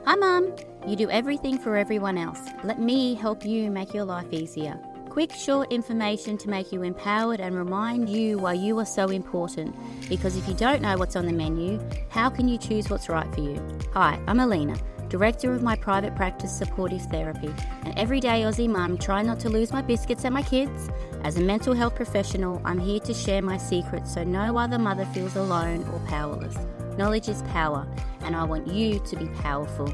Hi Mum, you do everything for everyone else. Let me help you make your life easier. Quick, short information to make you empowered and remind you why you are so important. Because if you don't know what's on the menu, how can you choose what's right for you? Hi, I'm Alina, Director of my private practice Supportive Therapy, an everyday Aussie mum trying not to lose my biscuits and my kids. As a mental health professional, I'm here to share my secrets so no other mother feels alone or powerless. Knowledge is power, and I want you to be powerful.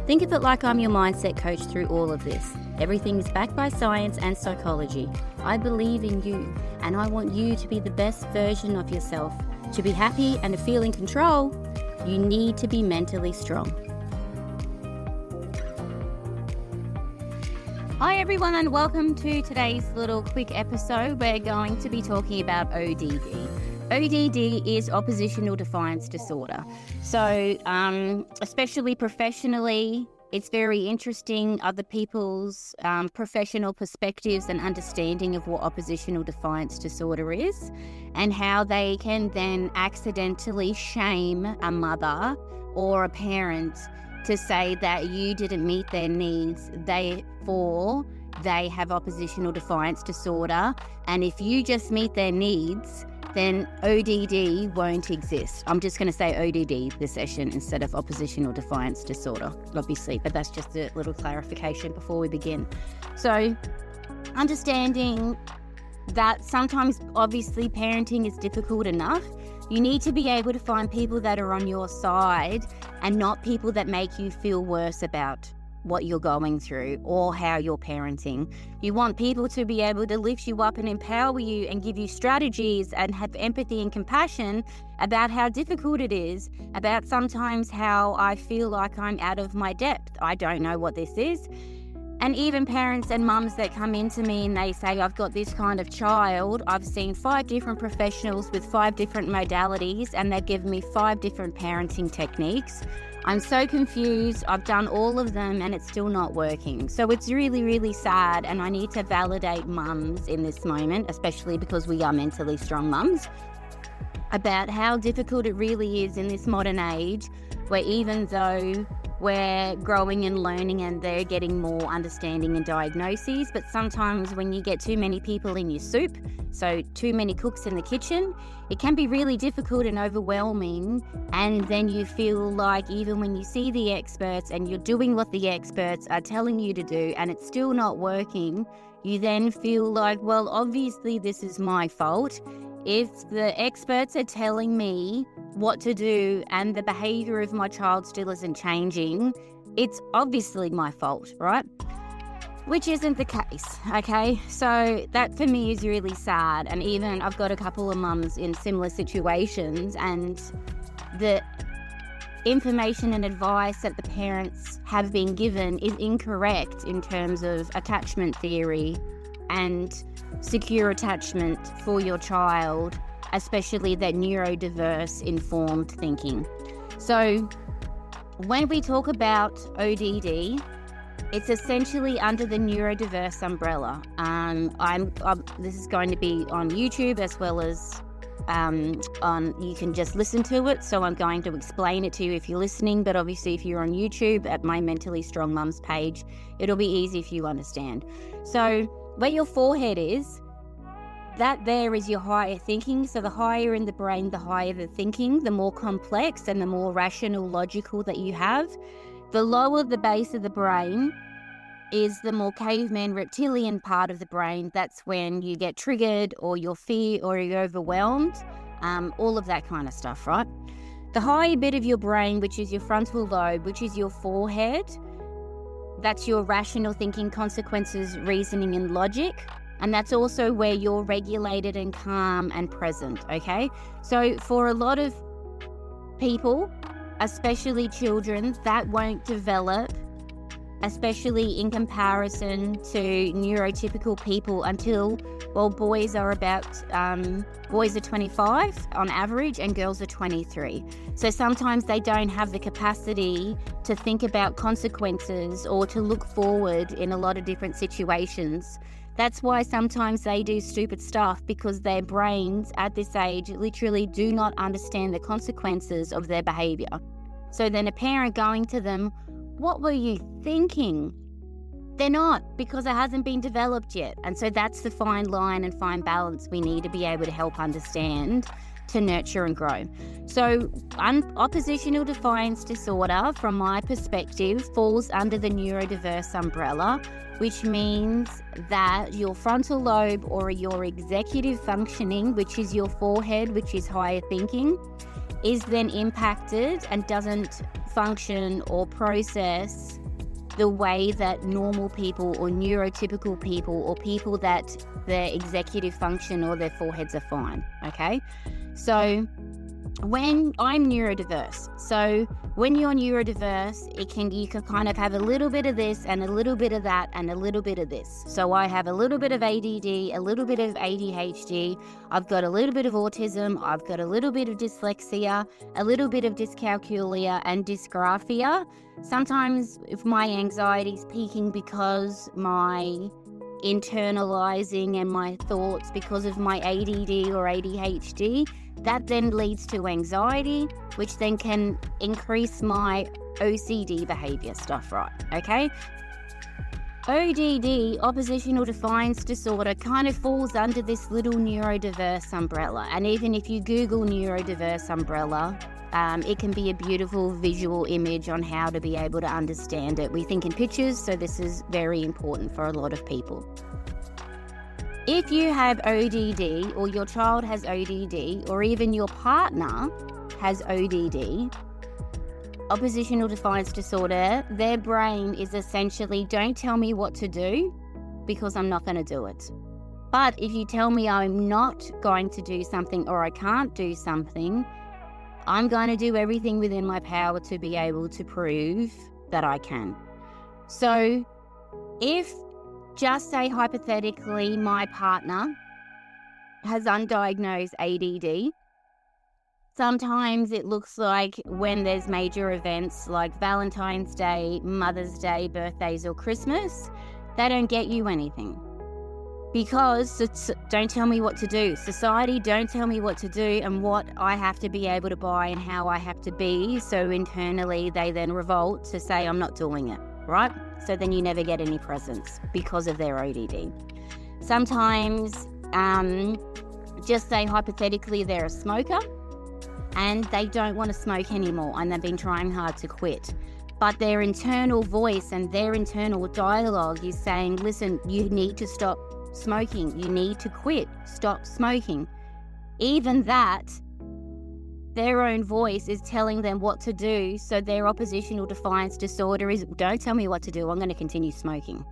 Think of it like I'm your mindset coach through all of this. Everything is backed by science and psychology. I believe in you, and I want you to be the best version of yourself. To be happy and to feel in control, you need to be mentally strong. Hi everyone, and welcome to today's little quick episode. We're going to be talking about ODD. ODD is Oppositional Defiant Disorder. So, especially professionally, it's very interesting other people's professional perspectives and understanding of what Oppositional Defiance Disorder is and how they can then accidentally shame a mother or a parent to say that you didn't meet their needs, therefore they have Oppositional Defiance Disorder, and if you just meet their needs, then ODD won't exist. I'm just going to say ODD this session instead of Oppositional Defiance Disorder, obviously, but that's just a little clarification before we begin. So, understanding that sometimes, obviously, parenting is difficult enough. You need to be able to find people that are on your side and not people that make you feel worse about what you're going through or how you're parenting. You want people to be able to lift you up and empower you and give you strategies and have empathy and compassion about how difficult it is, about sometimes how I feel like I'm out of my depth. I don't know what this is. And even parents and mums that come into me and they say, I've got this kind of child. I've seen 5 different professionals with 5 different modalities, and they've given me 5 different parenting techniques. I'm so confused. I've done all of them and it's still not working. So it's really, really sad, and I need to validate mums in this moment, especially because we are mentally strong mums, about how difficult it really is in this modern age, where even though we're growing and learning and they're getting more understanding and diagnoses, but sometimes when you get too many people in your soup, so too many cooks in the kitchen, it can be really difficult and overwhelming. And then you feel like even when you see the experts and you're doing what the experts are telling you to do and it's still not working, you then feel like, well, obviously this is my fault. If the experts are telling me what to do and the behaviour of my child still isn't changing, it's obviously my fault, right? Which isn't the case, okay? So that for me is really sad. And even I've got a couple of mums in similar situations, and the information and advice that the parents have been given is incorrect in terms of attachment theory and secure attachment for your child, especially that neurodiverse informed thinking. So when we talk about ODD, it's essentially under the neurodiverse umbrella. This is going to be on YouTube as well as you can just listen to it. So I'm going to explain it to you if you're listening, but obviously if you're on YouTube at my Mentally Strong Mums page, it'll be easy for you to understand. So where your forehead is, that there is your higher thinking. So the higher in the brain, the higher the thinking, the more complex and the more rational, logical that you have. The lower the base of the brain is the more caveman reptilian part of the brain. That's when you get triggered or you're fear or you're overwhelmed, all of that kind of stuff, right? The higher bit of your brain, which is your frontal lobe, which is your forehead, that's your rational thinking, consequences, reasoning and logic. And that's also where you're regulated and calm and present, okay? So for a lot of people, especially children, that won't develop, especially in comparison to neurotypical people until, well, boys are 25 on average and girls are 23. So sometimes they don't have the capacity to think about consequences or to look forward in a lot of different situations. That's why sometimes they do stupid stuff, because their brains at this age literally do not understand the consequences of their behaviour. So then a parent going to them, what were you thinking? They're not, because it hasn't been developed yet. And so that's the fine line and fine balance we need to be able to help understand, to nurture and grow. So oppositional defiance disorder, from my perspective, falls under the neurodiverse umbrella, which means that your frontal lobe or your executive functioning, which is your forehead, which is higher thinking, is then impacted and doesn't function or process the way that normal people or neurotypical people or people that their executive function or their foreheads are fine, okay? So when I'm neurodiverse, so when you're neurodiverse, you can kind of have a little bit of this and a little bit of that and a little bit of this. So I have a little bit of ADD, a little bit of ADHD, I've got a little bit of autism, I've got a little bit of dyslexia, a little bit of dyscalculia and dysgraphia. Sometimes if my anxiety is peaking because my internalizing and my thoughts because of my ADD or ADHD, that then leads to anxiety, which then can increase my OCD behavior stuff, right? Okay. ODD, oppositional defiance disorder, kind of falls under this little neurodiverse umbrella. And even if you Google neurodiverse umbrella, it can be a beautiful visual image on how to be able to understand it. We think in pictures, so this is very important for a lot of people. If you have ODD, or your child has ODD, or even your partner has ODD, oppositional defiance disorder, their brain is essentially, don't tell me what to do because I'm not going to do it. But if you tell me I'm not going to do something or I can't do something, I'm going to do everything within my power to be able to prove that I can. So if, just say hypothetically, my partner has undiagnosed ADD, sometimes it looks like when there's major events like Valentine's Day, Mother's Day, birthdays or Christmas, they don't get you anything. Because don't tell me what to do. Society, don't tell me what to do and what I have to be able to buy and how I have to be. So internally, they then revolt to say, I'm not doing it, right? So then you never get any presents because of their ODD. Sometimes, just say hypothetically, they're a smoker and they don't want to smoke anymore and they've been trying hard to quit. But their internal voice and their internal dialogue is saying, listen, you need to stop smoking, you need to quit, stop smoking. Even that, their own voice is telling them what to do. So their oppositional defiance disorder is, don't tell me what to do, I'm going to continue smoking.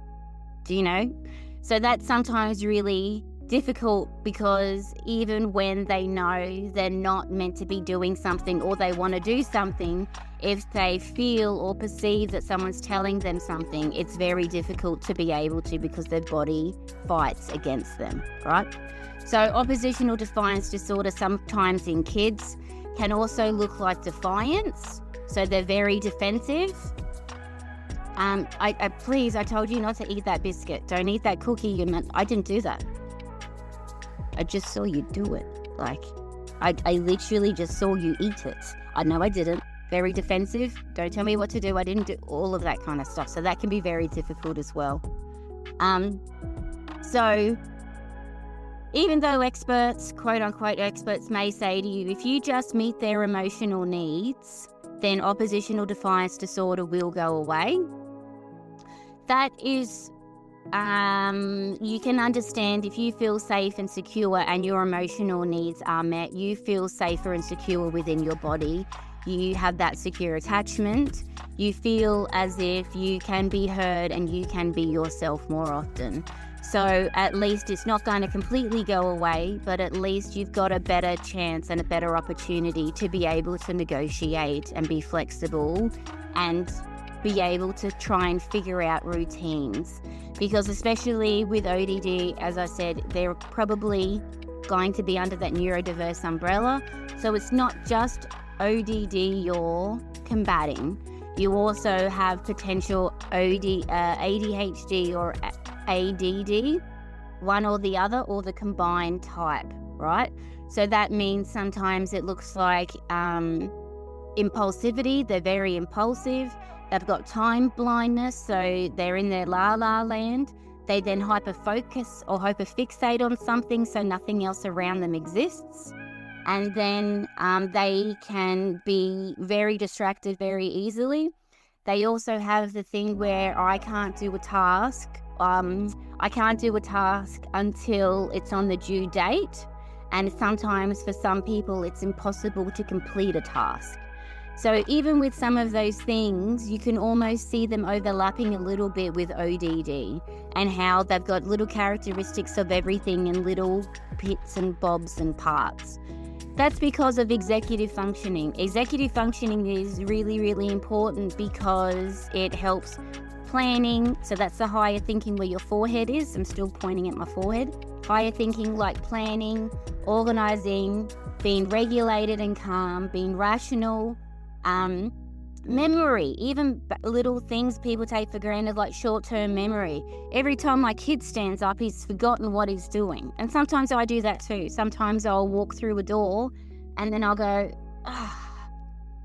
Do you know? So that's sometimes really difficult, because even when they know they're not meant to be doing something or they want to do something, if they feel or perceive that someone's telling them something, it's very difficult to be able to, because their body fights against them, right? So oppositional defiance disorder sometimes in kids can also look like defiance. So they're very defensive. I told you not to eat that biscuit. Don't eat that cookie. I didn't do that. I just saw you do it. Like, I literally just saw you eat it. I know I didn't. Very defensive. Don't tell me what to do. I didn't do all of that kind of stuff. So that can be very difficult as well. So even though experts, quote unquote experts, may say to you, if you just meet their emotional needs, then oppositional defiance disorder will go away. That is, you can understand if you feel safe and secure and your emotional needs are met, you feel safer and secure within your body. You have that secure attachment. You feel as if you can be heard and you can be yourself more often. So at least it's not going to completely go away, but at least you've got a better chance and a better opportunity to be able to negotiate and be flexible and be able to try and figure out routines. Because especially with ODD, as I said, they're probably going to be under that neurodiverse umbrella. So it's not just ODD you're combating. You also have potential ADHD or ADD, one or the other, or the combined type, right? So that means sometimes it looks like impulsivity. They're very impulsive. They've got time blindness, so they're in their la-la land. They then hyper-focus or hyper-fixate on something so nothing else around them exists. And then they can be very distracted very easily. They also have the thing where I can't do a task. I can't do a task until it's on the due date. And sometimes for some people, it's impossible to complete a task. So even with some of those things, you can almost see them overlapping a little bit with ODD and how they've got little characteristics of everything in little bits and bobs and parts. That's because of executive functioning. Executive functioning is really, really important because it helps planning. So that's the higher thinking where your forehead is. I'm still pointing at my forehead. Higher thinking like planning, organizing, being regulated and calm, being rational, memory, even little things people take for granted like short-term memory. Every time my kid stands up, he's forgotten what he's doing. And sometimes I do that too. Sometimes I'll walk through a door and then I'll go,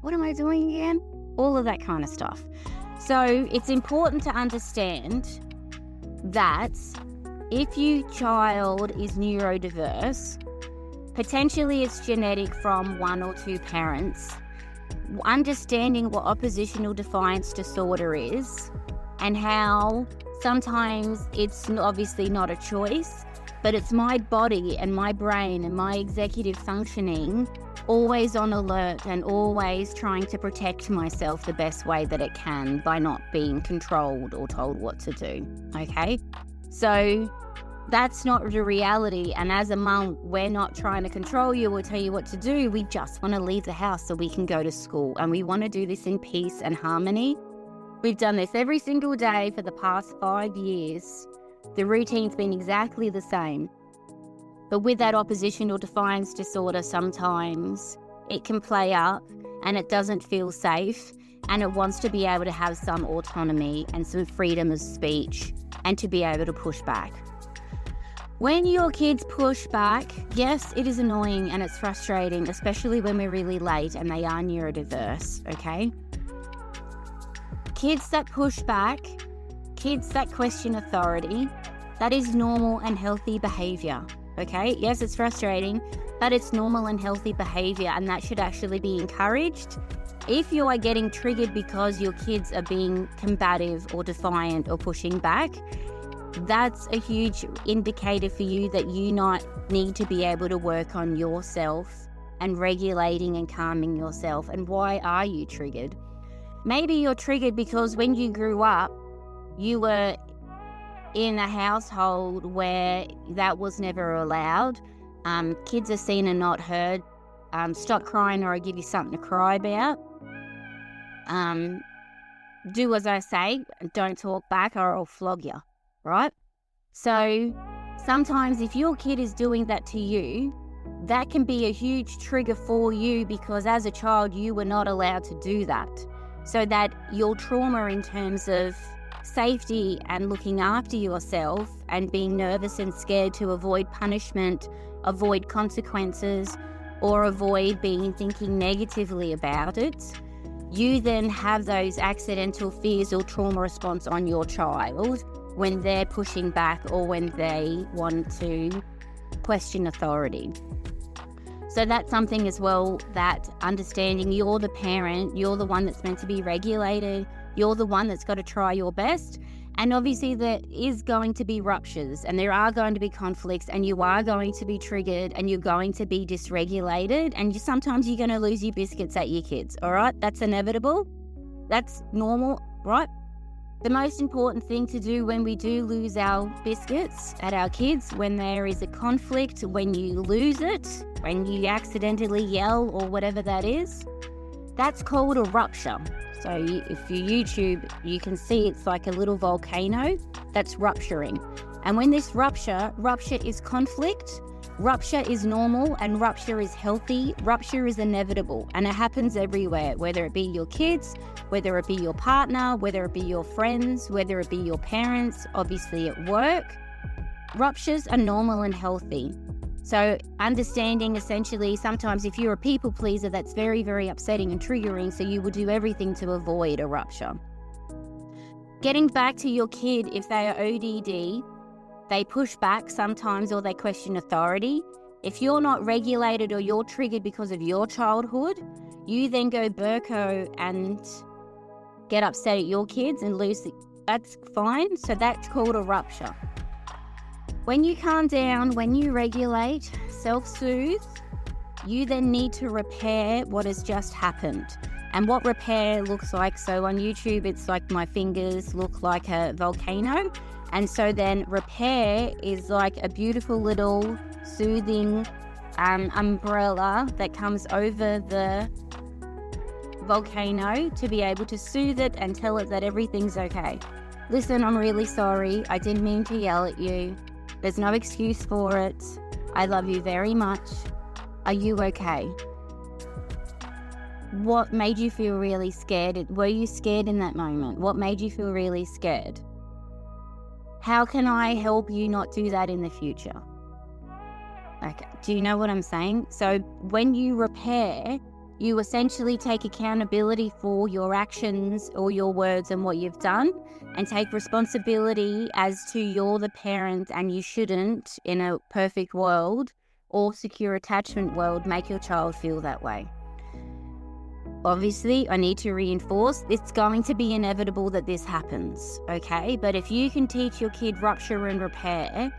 what am I doing again? All of that kind of stuff. So it's important to understand that if your child is neurodiverse, potentially it's genetic from one or two parents. Understanding what oppositional defiance disorder is and how sometimes it's obviously not a choice, but it's my body and my brain and my executive functioning always on alert and always trying to protect myself the best way that it can by not being controlled or told what to do. Okay? So that's not the reality. And as a mum, we're not trying to control you or tell you what to do. We just want to leave the house so we can go to school. And we want to do this in peace and harmony. We've done this every single day for the past 5 years. The routine's been exactly the same. But with that oppositional defiance disorder, sometimes it can play up and it doesn't feel safe. And it wants to be able to have some autonomy and some freedom of speech and to be able to push back. When your kids push back, yes, it is annoying and it's frustrating, especially when we're really late and they are neurodiverse, okay? Kids that push back, kids that question authority, that is normal and healthy behavior, okay? Yes, it's frustrating, but it's normal and healthy behavior and that should actually be encouraged. If you are getting triggered because your kids are being combative or defiant or pushing back, that's a huge indicator for you that you need to be able to work on yourself and regulating and calming yourself. And why are you triggered? Maybe you're triggered because when you grew up, you were in a household where that was never allowed. Kids are seen and not heard. Stop crying or I'll give you something to cry about. Do as I say, don't talk back or I'll flog you. Right? So sometimes if your kid is doing that to you, that can be a huge trigger for you because as a child, you were not allowed to do that. So that your trauma in terms of safety and looking after yourself and being nervous and scared to avoid punishment, avoid consequences, or avoid thinking negatively about it, you then have those accidental fears or trauma response on your child when they're pushing back or when they want to question authority. So that's something as well, that understanding you're the parent, you're the one that's meant to be regulated, you're the one that's got to try your best. And obviously there is going to be ruptures and there are going to be conflicts and you are going to be triggered and you're going to be dysregulated and sometimes you're going to lose your biscuits at your kids, all right? That's inevitable. That's normal, right? The most important thing to do when we do lose our biscuits at our kids, when there is a conflict, when you lose it, when you accidentally yell or whatever that is, that's called a rupture. So if you YouTube, you can see it's like a little volcano that's rupturing. And when this rupture is conflict, rupture is normal and rupture is healthy, rupture is inevitable and it happens everywhere, whether it be your kids, whether it be your partner, whether it be your friends, whether it be your parents, obviously at work. Ruptures are normal and healthy. So understanding essentially sometimes if you're a people pleaser, that's very, very upsetting and triggering, so you will do everything to avoid a rupture. Getting back to your kid, if they are ODD, they push back sometimes or they question authority. If you're not regulated or you're triggered because of your childhood, you then go Burko and get upset at your kids and that's fine. So that's called a rupture. When you calm down, when you regulate, self-soothe, you then need to repair what has just happened. And what repair looks like, so on YouTube, it's like my fingers look like a volcano. And so then repair is like a beautiful little soothing umbrella that comes over the volcano to be able to soothe it and tell it that everything's okay. Listen, I'm really sorry. I didn't mean to yell at you. There's no excuse for it. I love you very much. Are you okay? What made you feel really scared? Were you scared in that moment? What made you feel really scared? How can I help you not do that in the future? Okay, do you know what I'm saying? So when you repair, you essentially take accountability for your actions or your words and what you've done, and take responsibility as to you're the parent and you shouldn't, in a perfect world or secure attachment world, make your child feel that way. Obviously, I need to reinforce, it's going to be inevitable that this happens, okay? But if you can teach your kid rupture and repair,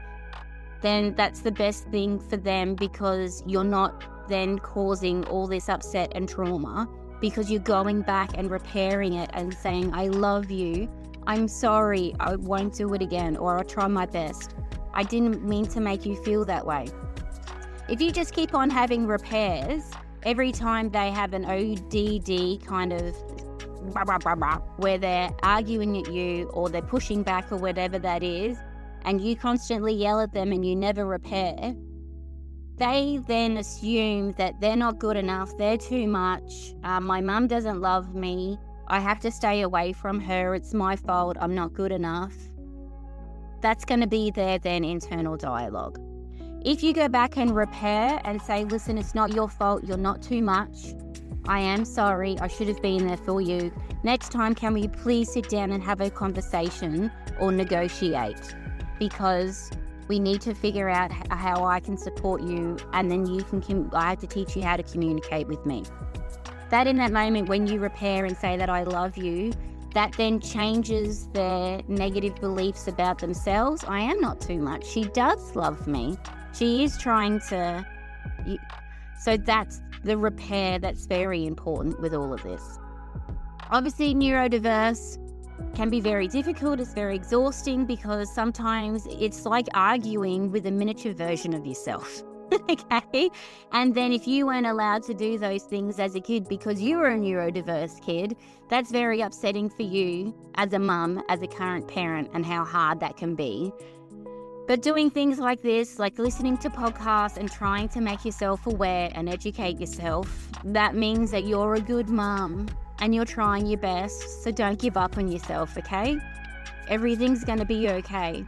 then that's the best thing for them, because you're not then causing all this upset and trauma, because you're going back and repairing it and saying, I love you, I'm sorry, I won't do it again, or I'll try my best. I didn't mean to make you feel that way. If you just keep on having repairs, every time they have an ODD kind of where they're arguing at you or they're pushing back or whatever that is, and you constantly yell at them and you never repair, they then assume that they're not good enough, they're too much, my mum doesn't love me, I have to stay away from her, it's my fault, I'm not good enough. That's going to be their then internal dialogue. If you go back and repair and say, listen, it's not your fault, you're not too much, I am sorry, I should have been there for you. Next time, can we please sit down and have a conversation or negotiate? Because we need to figure out how I can support you, and then I have to teach you how to communicate with me. That in that moment when you repair and say that I love you, that then changes their negative beliefs about themselves. I am not too much. She does love me. She is trying to... So that's the repair that's very important with all of this. Obviously, neurodiverse can be very difficult. It's very exhausting because sometimes it's like arguing with a miniature version of yourself. Okay? And then if you weren't allowed to do those things as a kid because you were a neurodiverse kid, that's very upsetting for you as a mum, as a current parent, and how hard that can be. But doing things like this, like listening to podcasts and trying to make yourself aware and educate yourself, that means that you're a good mum and you're trying your best. So don't give up on yourself, okay? Everything's going to be okay.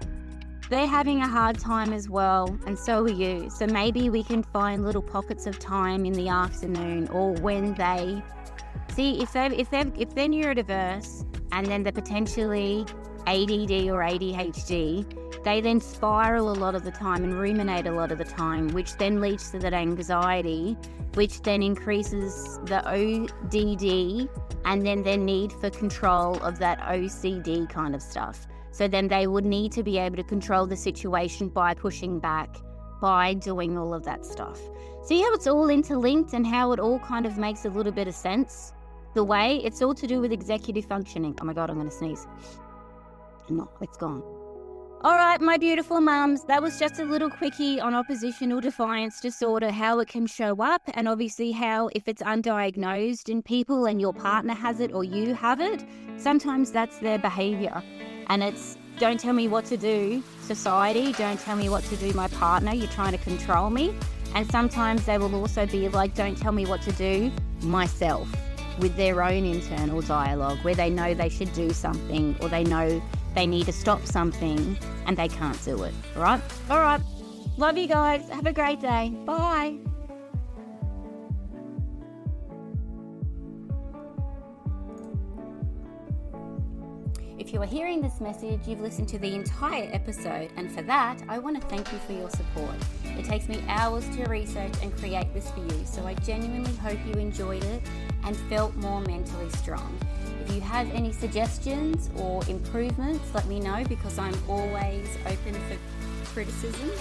They're having a hard time as well, and so are you. So maybe we can find little pockets of time in the afternoon, or when they see if they're neurodiverse and then they're potentially ADD or ADHD, they then spiral a lot of the time and ruminate a lot of the time, which then leads to that anxiety, which then increases the ODD and then their need for control of that OCD kind of stuff. So then they would need to be able to control the situation by pushing back, by doing all of that stuff. See how it's all interlinked and how it all kind of makes a little bit of sense? The way it's all to do with executive functioning. Oh my God, I'm going to sneeze. No, it's gone. All right, my beautiful mums, that was just a little quickie on oppositional defiance disorder, how it can show up, and obviously how if it's undiagnosed in people and your partner has it or you have it, sometimes that's their behaviour. And it's, don't tell me what to do, society, don't tell me what to do, my partner, you're trying to control me. And sometimes they will also be like, don't tell me what to do, myself, with their own internal dialogue where they know they should do something or they know they need to stop something and they can't do it. All right? All right. Love you guys. Have a great day. Bye. If If you are hearing this message, you've listened to the entire episode, and for that, I want to thank you for your support. It takes me hours to research and create this for you, so I genuinely hope you enjoyed it and felt more mentally strong. If you have any suggestions or improvements, let me know, because I'm always open for criticisms.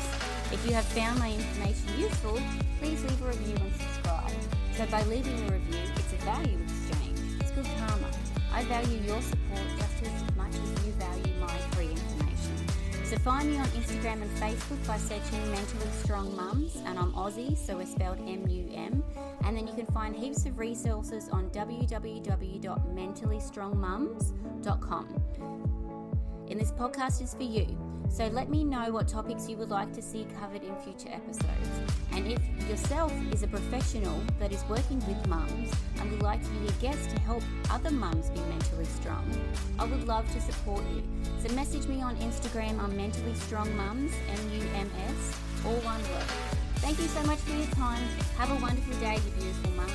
If you have found my information useful, please leave a review and subscribe. So by leaving a review, it's a value exchange. It's good karma. I value your support just as much as you value my free information. So find me on Instagram and Facebook by searching Mentally Strong Mums, and I'm Aussie, so we're spelled MUM. And then you can find heaps of resources on www.mentallystrongmums.com. And this podcast is for you. So let me know what topics you would like to see covered in future episodes. And if yourself is a professional that is working with mums and would like to be a guest to help other mums be mentally strong, I would love to support you. So message me on Instagram on Mentally Strong Mums, MUMS, all one word. Thank you so much for your time. Have a wonderful day, you beautiful mum.